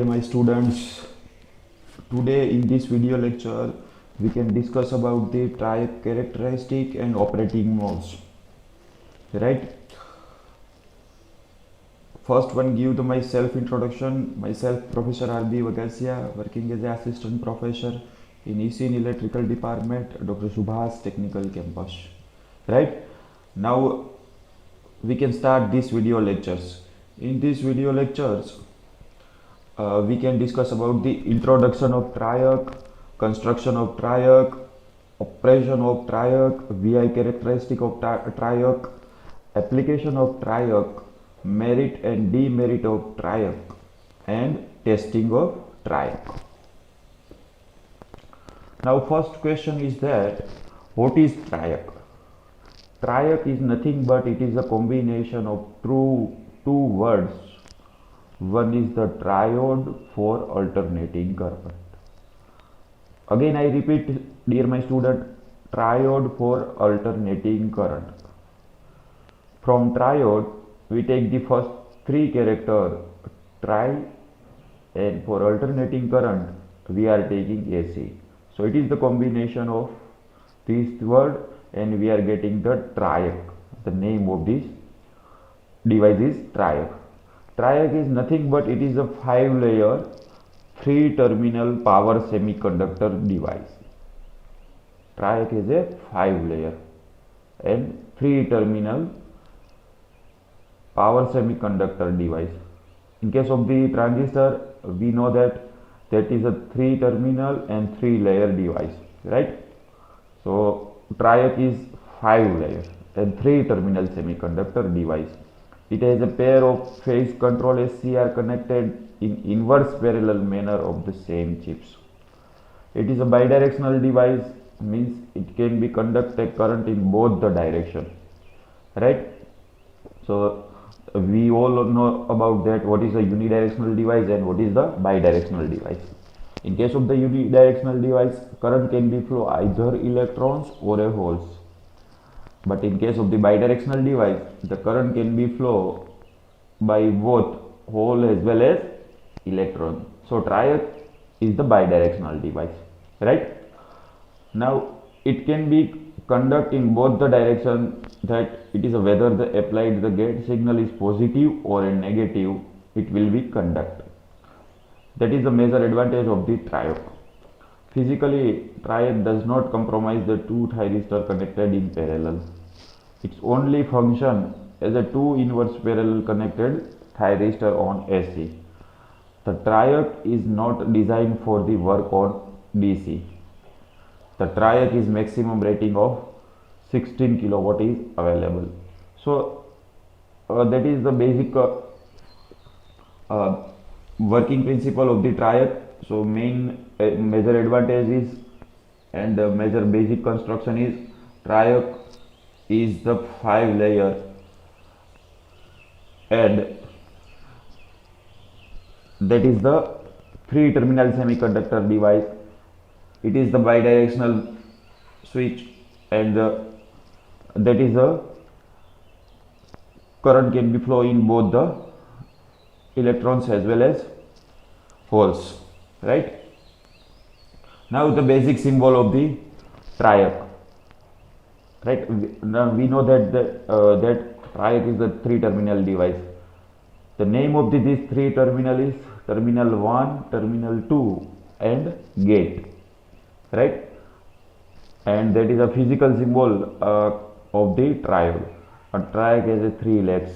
dear my students, today in this video lecture we can discuss about the triac characteristic and operating modes. Right? First one, give the my self introduction. Myself Professor R.B. Vagasia, working as an assistant professor in EC in electrical department, Dr. Subhas Technical Campus. Right? Now we can start these video lectures. In these video lectures we can discuss about the introduction of triac, construction of triac, operation of triac, VI characteristic of triac, application of triac, merit and demerit of triac, and testing of triac. Now first question is that what is triac? Triac is nothing but it is a combination of two words. One is the triode for alternating current. Again I repeat, dear my student, triode for alternating current. From triode we take the first three characters tri, and for alternating current we are taking AC. So it is the combination of these words and we are getting the triac. The name of this device is triac. Triac is nothing but it is a 5-layer 3-terminal power semiconductor device. Triac is a 5-layer and 3-terminal power semiconductor device. In case of the transistor, we know that is a 3-terminal and 3-layer device, right? So triac is 5-layer and 3-terminal semiconductor device. It has a pair of phase control SCR connected in inverse parallel manner of the same chips. It is a bidirectional device, means it can be conduct a current in both the direction, right? So we all know about that what is a unidirectional device and what is the bidirectional device. In case of the unidirectional device, current can be flow either electrons or a holes. But in case of the bidirectional device, the current can be flow by both hole as well as electron. So triac is the bidirectional device, right? Now it can be conduct in both the direction, that it is whether the applied the gate signal is positive or a negative, it will be conduct. That is the major advantage of the triac. Physically, triac does not compromise the two thyristors connected in parallel. Its only function as a two inverse parallel connected thyristor on AC. The triac is not designed for the work on DC. The triac is maximum rating of 16 kilowatt is available. So that is the basic working principle of the triac. So main major advantage is and major basic construction is triac is the 5-layer and that is the 3-terminal semiconductor device. It is the bidirectional switch and that is the current can be flow in both the electrons as well as holes, right? Now the basic symbol of the triac, right? Now we know that that triac is the 3-terminal device. The name of this 3-terminal is terminal 1, terminal 2 and gate, right? And that is a physical symbol of the triode. A triac has a 3 legs.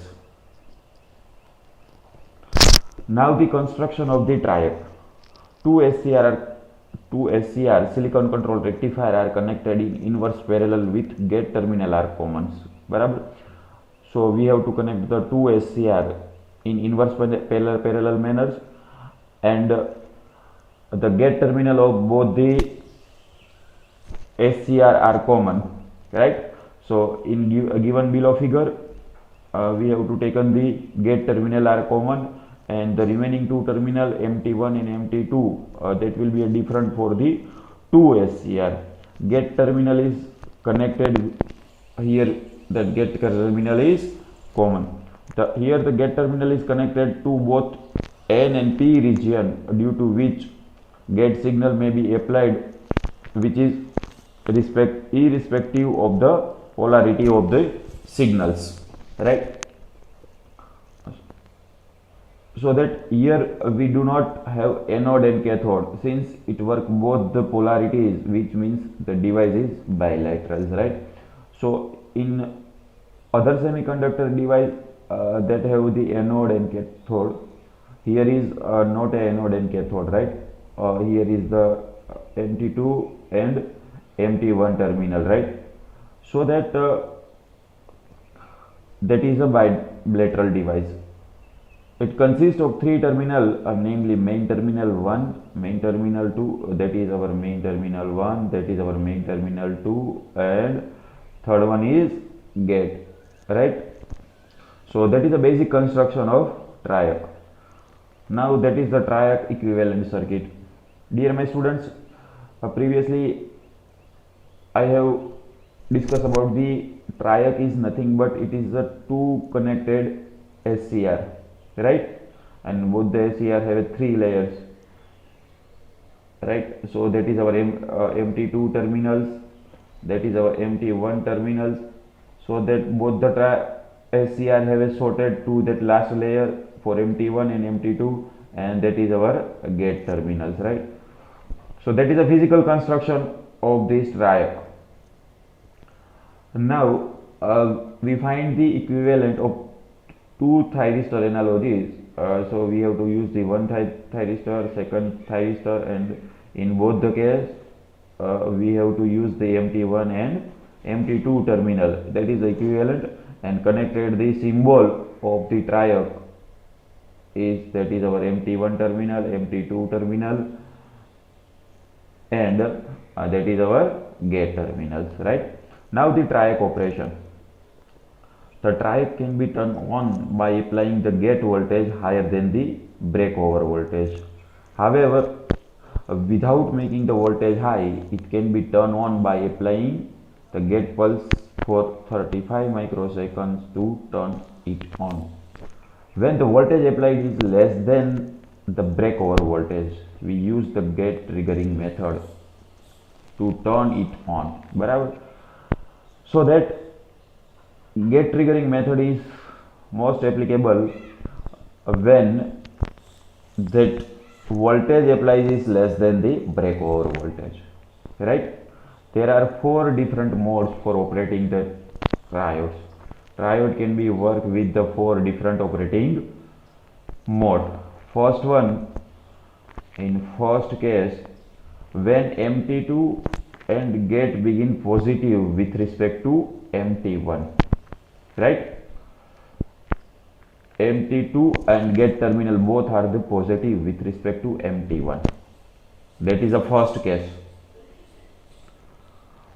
Now the construction of the triac. Two SCR silicon control rectifier are connected in inverse parallel with gate terminal are common. Barabar? So we have to connect the two SCR in inverse parallel manners, and the gate terminal of both the SCR are common, right? So in given below figure we have to taken the gate terminal are common and the remaining two terminal MT1 and MT2 that will be a different for the two SCR. Gate terminal is connected here, that gate terminal is common. Here the gate terminal is connected to both N and P region due to which gate signal may be applied, which is irrespective of the polarity of the signals, right? So that here we do not have anode and cathode, since it work both the polarities, which means the device is bilaterals, right? So in other semiconductor device that have the anode and cathode, here is not a anode and cathode, right? Here is the MT2 and MT1 terminal, right? So that that is a bilateral device. It consists of three terminal, namely main terminal 1, main terminal 2, that is our main terminal 1, that is our main terminal 2, and third one is gate, right? So that is the basic construction of triac. Now that is the triac equivalent circuit. Dear my students, previously I have discussed about the triac is nothing but it is a two connected SCR, right? And both the SCR have three layers, right? So that is our MT2 terminals, that is our MT1 terminals. So that both the SCR have a sorted to that last layer for MT1 and MT2, and that is our gate terminals, right? So that is the physical construction of this triac. Now we find the equivalent of two thyristor analogies. So we have to use the one thyristor, second thyristor, and in both the case we have to use the MT1 and MT2 terminal, that is equivalent, and connected the symbol of the triac is, that is our MT1 terminal, MT2 terminal, and that is our gate terminals, right? Now the triac operation. The triac can be turned on by applying the gate voltage higher than the breakover voltage. However, without making the voltage high, it can be turned on by applying the gate pulse for 35 microseconds to turn it on. When the voltage applied is less than the breakover voltage, we use the gate triggering method to turn it on. Barabar? So that gate triggering method is most applicable when that voltage applied is less than the breakover voltage, right? There are four different modes for operating the triodes. Triode can be worked with the four different operating mode. First one, in first case, when MT2 and gate begin positive with respect to MT1, right? MT2 and gate terminal both are the positive with respect to MT1. That is the first case.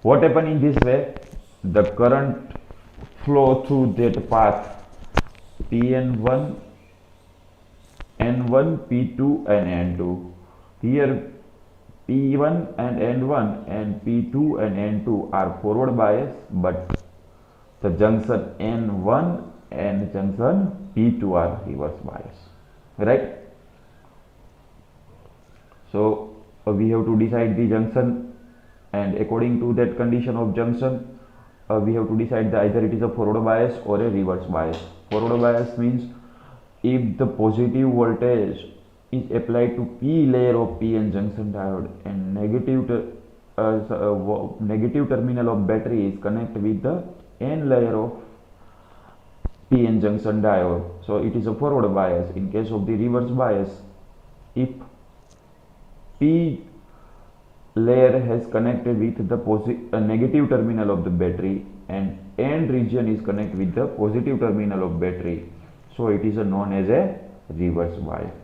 What happen in this way? The current flow through that path PN1, N1, P2 and N2. Here P1 and N1 and P2 and N2 are forward bias, but the junction N1 and junction P2 are reverse bias, right? So we have to decide the junction, and according to that condition of junction we have to decide that either it is a forward bias or a reverse bias. Forward bias means if the positive voltage is applied to P layer of PN junction diode and negative terminal of battery is connected with the N layer of PN junction diode, so it is a forward bias. In case of the reverse bias, if P layer has connected with the negative terminal of the battery and N region is connected with the positive terminal of battery, so it is known as a reverse bias.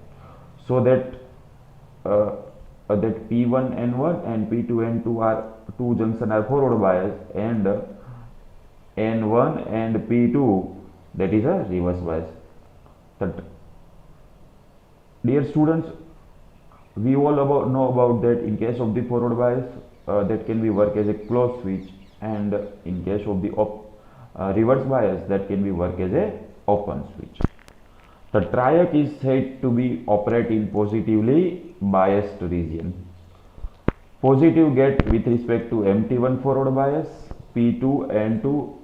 So that that P1 N1 and P2 N2 are two junction are forward bias, and N1 and P2, that is a reverse bias. That, dear students, we all know about that in case of the forward bias that can be work as a closed switch, and in case of the reverse bias that can be work as a open switch. The triac is said to be operate in positively biased region. Positive gate with respect to MT1 forward bias, P2, N2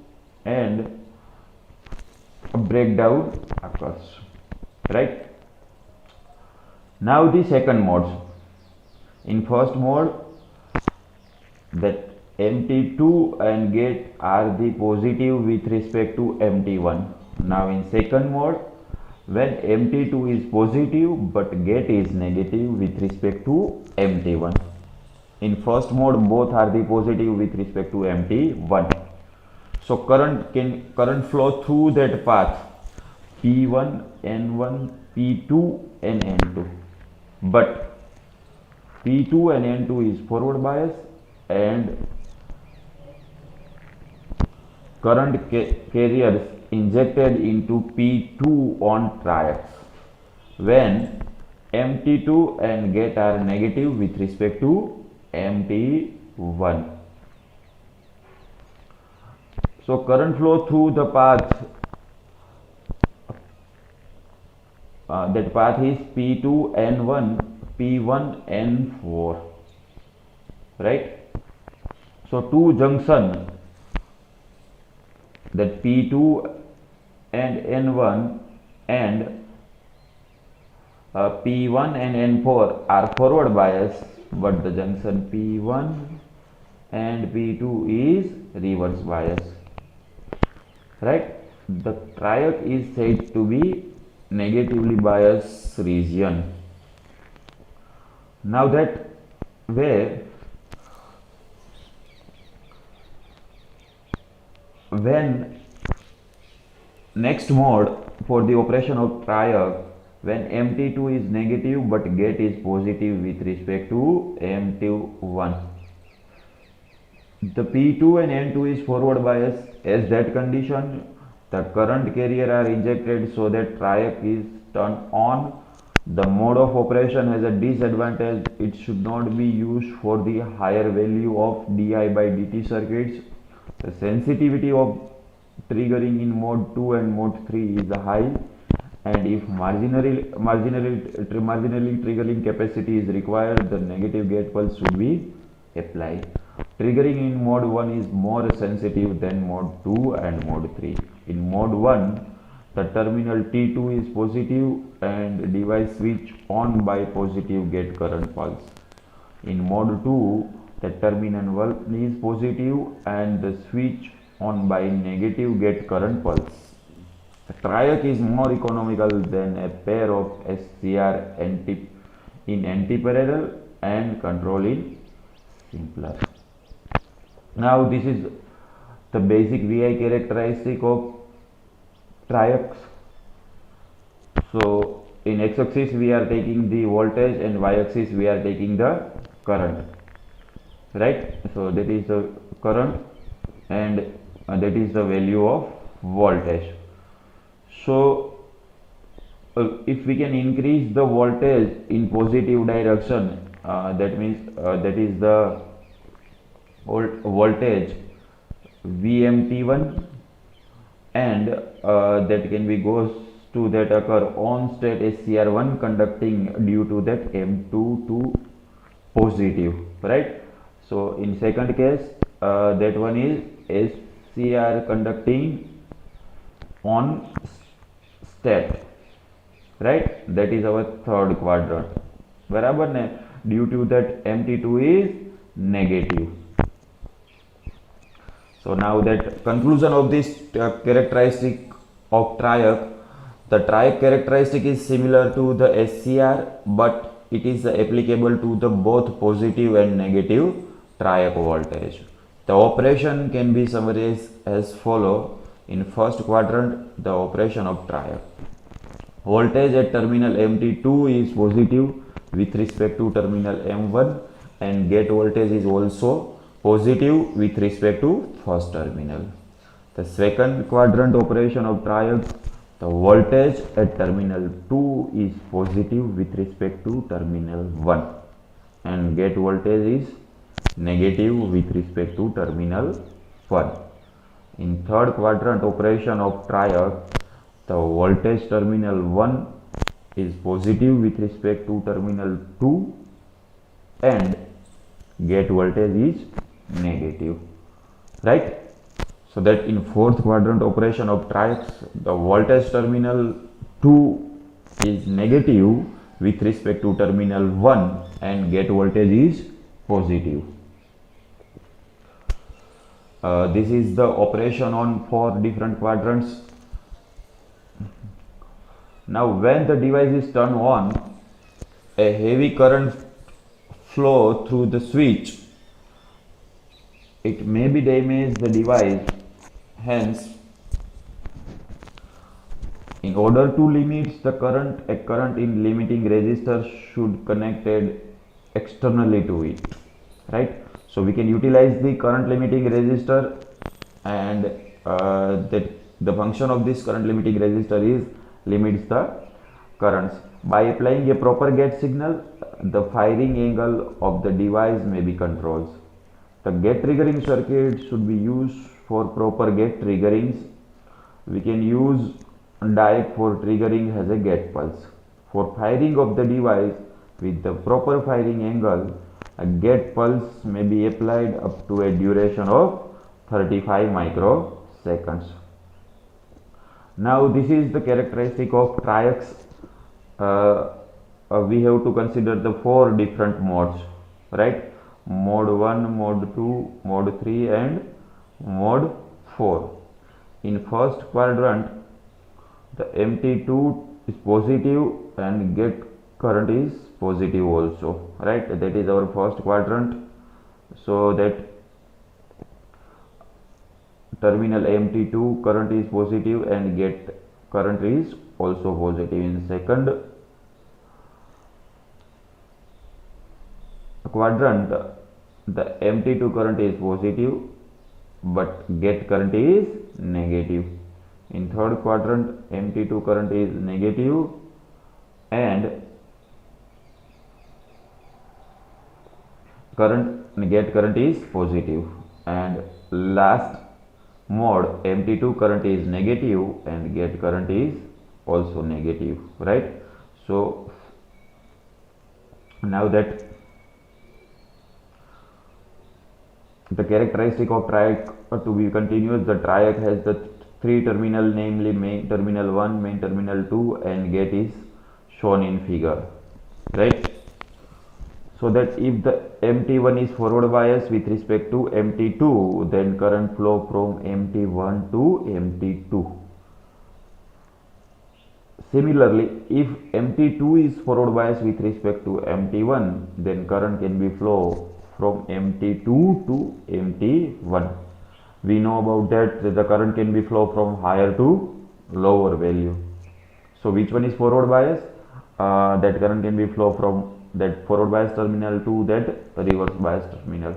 and a breakdown occurs, right? Now the second mode. In first mode, that MT2 and gate are the positive with respect to MT1. Now in second mode, when MT2 is positive but gate is negative with respect to MT1. In first mode, both are the positive with respect to MT1. So current flow through that path P1, N1, P2 and N2. But P2 and N2 is forward bias and current carriers injected into P2 on triacs when MT2 and gate are negative with respect to MT1. So current flow through the path, that path is P2 N1, P1 N4, right? So two junction, that P2 and N1 and P1 and N4 are forward bias, but the junction P1 and P2 is reverse bias, right? The triac is said to be negatively biased region. Now that way, when next mode for the operation of triac, when MT2 is negative but gate is positive with respect to MT1. The P2 and N2 is forward bias. As that condition, the current carrier are injected so that triac is turned on. The mode of operation has a disadvantage. It should not be used for the higher value of di by dt circuits. The sensitivity of triggering in mode 2 and mode 3 is high, and if marginally triggering capacity is required, the negative gate pulse should be applied. Triggering in mode 1 is more sensitive than mode 2 and mode 3. In mode 1, the terminal T2 is positive and device switch on by positive gate current pulse. In mode 2, the terminal 1 is positive and the switch on by negative gate current pulse. The triac is more economical than a pair of SCR in anti-parallel and control is simpler. Now this is the basic VI characteristic of triacs. So in x-axis we are taking the voltage and y-axis we are taking the current, right? So that is the current and that is the value of voltage. So if we can increase the voltage in positive direction, that means that is the voltage VMT1, and that can be goes to that occur on state SCR1 conducting due to that M2 to positive, right? So in second case, that one is SCR conducting on state, right? That is our third quadrant, बराबर ने, due to that MT2 is negative. So now that conclusion of this characteristic of triac, the triac characteristic is similar to the SCR, but it is applicable to the both positive and negative triac voltage. The operation can be summarized as follow. In first quadrant, the operation of triac. Voltage at terminal MT2 is positive with respect to terminal M1, and gate voltage is also positive with respect to first terminal. The second quadrant operation of triac, the voltage at terminal 2 is positive with respect to terminal 1, and gate voltage is negative with respect to terminal 1. In third quadrant operation of triac, the voltage terminal 1 is positive with respect to terminal 2 and gate voltage is negative, right? So that in fourth quadrant operation of triax, the voltage terminal 2 is negative with respect to terminal 1 and gate voltage is positive. This is the operation on 4 different quadrants. Now when the device is turned on, a heavy current flow through the switch. It may be damage the device. Hence, in order to limit the current, a current in limiting resistor should connected externally to it, right? So we can utilize the current limiting resistor, and that the function of this current limiting resistor is limits the currents. By applying a proper gate signal, the firing angle of the device may be controlled. The gate triggering circuit should be used for proper gate triggerings. We can use diode for triggering as a gate pulse. For firing of the device with the proper firing angle, a gate pulse may be applied up to a duration of 35 microseconds. Now this is the characteristic of triax. We have to consider the 4 different modes, right? Mode 1, mode 2, mode 3 and mode 4. In first quadrant, the MT2 is positive and gate current is positive also, right? That is our first quadrant. So that terminal MT2 current is positive and gate current is also positive. In second quadrant, the MT2 current is positive but gate current is negative. In third quadrant, MT2 current is negative and gate current is positive. And last mode, MT2 current is negative and gate current is also negative, right? So now that the characteristic of triac to be continuous, the triac has the 3 terminal, namely main terminal 1, main terminal 2 and gate is shown in figure, right? So that if the MT1 is forward bias with respect to MT2, then current flow from MT1 to MT2. Similarly, if MT2 is forward bias with respect to MT1, then current can be flow from MT2 to MT1. We know about that the current can be flow from higher to lower value. So which one is forward bias? That current can be flow from that forward bias terminal to that reverse bias terminal.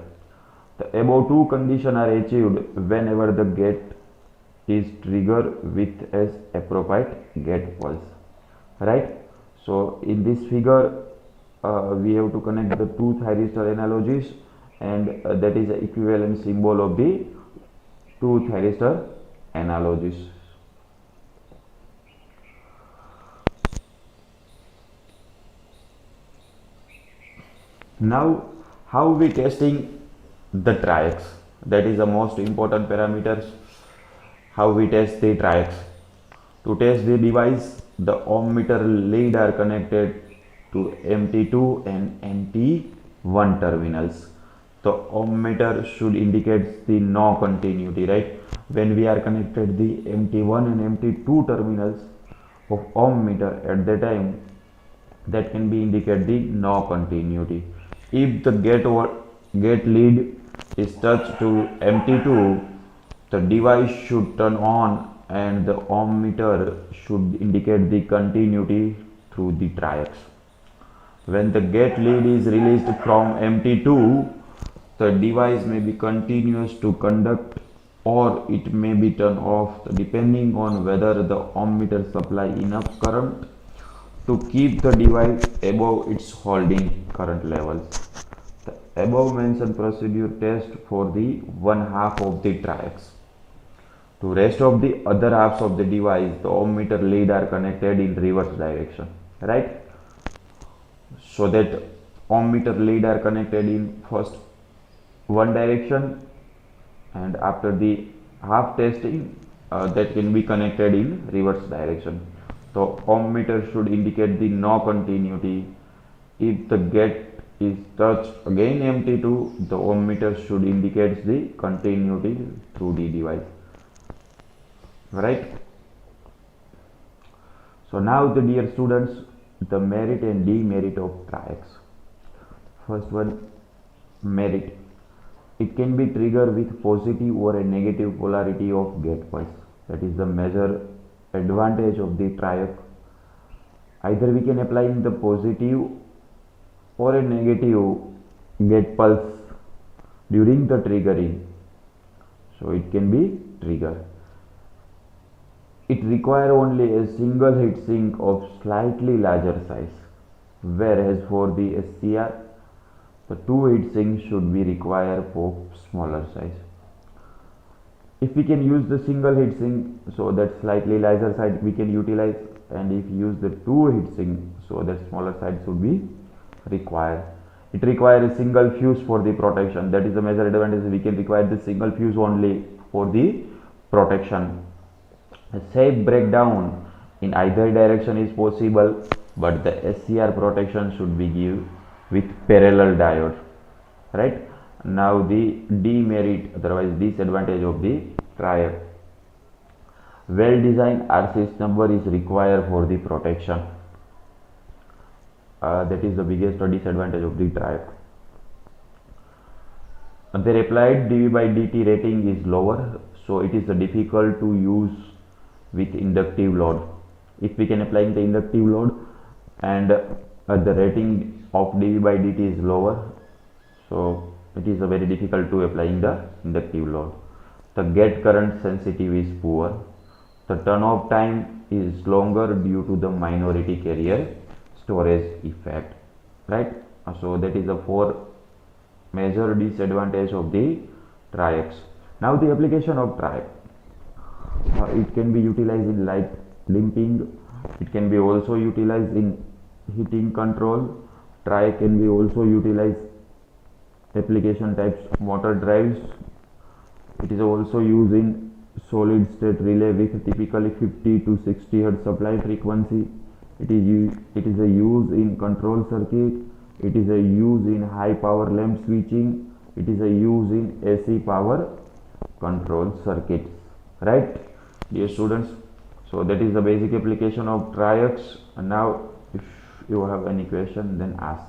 The above 2 conditions are achieved whenever the gate is triggered with as appropriate gate pulse, right? So in this figure, we have to connect the 2 thyristor analogies, and that is the equivalent symbol of the 2 thyristor analogies. Now, how we testing the triacs? That is the most important parameters. How we test the triacs? To test the device, the ohm meter lead are connected to MT2 and MT1 terminals. The ohm meter should indicate the no continuity, right? When we are connected the MT1 and MT2 terminals of ohm meter, at that time that can be indicate the no continuity. If the gate lead is touched to MT2, the device should turn on and the ohm meter should indicate the continuity through the triacs. When the gate lead is released from MT2, the device may be continuous to conduct or it may be turned off depending on whether the ohm meter supply enough current to keep the device above its holding current levels. The above mentioned procedure test for the one half of the triacs. To rest of the other halves of the device, the ohm meter lead are connected in reverse direction, right? So that ohm meter lead are connected in first one direction, and after the half testing, that can be connected in reverse direction. So ohm meter should indicate the no continuity. If the gate is touched again MT2, the ohm meter should indicate the continuity through the device, right? So now the dear students, the merit and demerit of triacs. First one, merit. It can be triggered with positive or a negative polarity of gate pulse. That is the major advantage of the triac. Either we can apply in the positive or a negative gate pulse during the triggering. So it can be triggered. It requires only a single heat sink of slightly larger size, whereas for the SCR, the two heat sinks should be required for smaller size. If we can use the single heat sink, so that slightly larger side we can utilize, and if you use the two heat sink, so that smaller side should be required. It requires a single fuse for the protection. That is the major advantage. We can require the single fuse only for the protection. A safe breakdown in either direction is possible, but the SCR protection should be given with parallel diode, right? Now the demerit, otherwise disadvantage of the triac. Well designed RCS number is required for the protection. That is the biggest disadvantage of the triac. Their applied dV by dt rating is lower, so it is difficult to use with inductive load. If we can apply the inductive load and the rating of dV by dt is lower, so it is very difficult to apply the inductive load. The gate current sensitive is poor. The turn off time is longer due to the minority carrier storage effect, right? So that is the four major disadvantage of the triacs. Now the application of triac. It can be utilized in light limping. It can be also utilized in heating control. Triac can be also utilized application types motor drives. It is also used in solid state relay with typically 50 to 60 Hz supply frequency. It is a use in control circuit. It is a use in high power lamp switching. It is a use in AC power control circuits, right, dear students? So that is the basic application of triacs. And now if you have any question, then ask.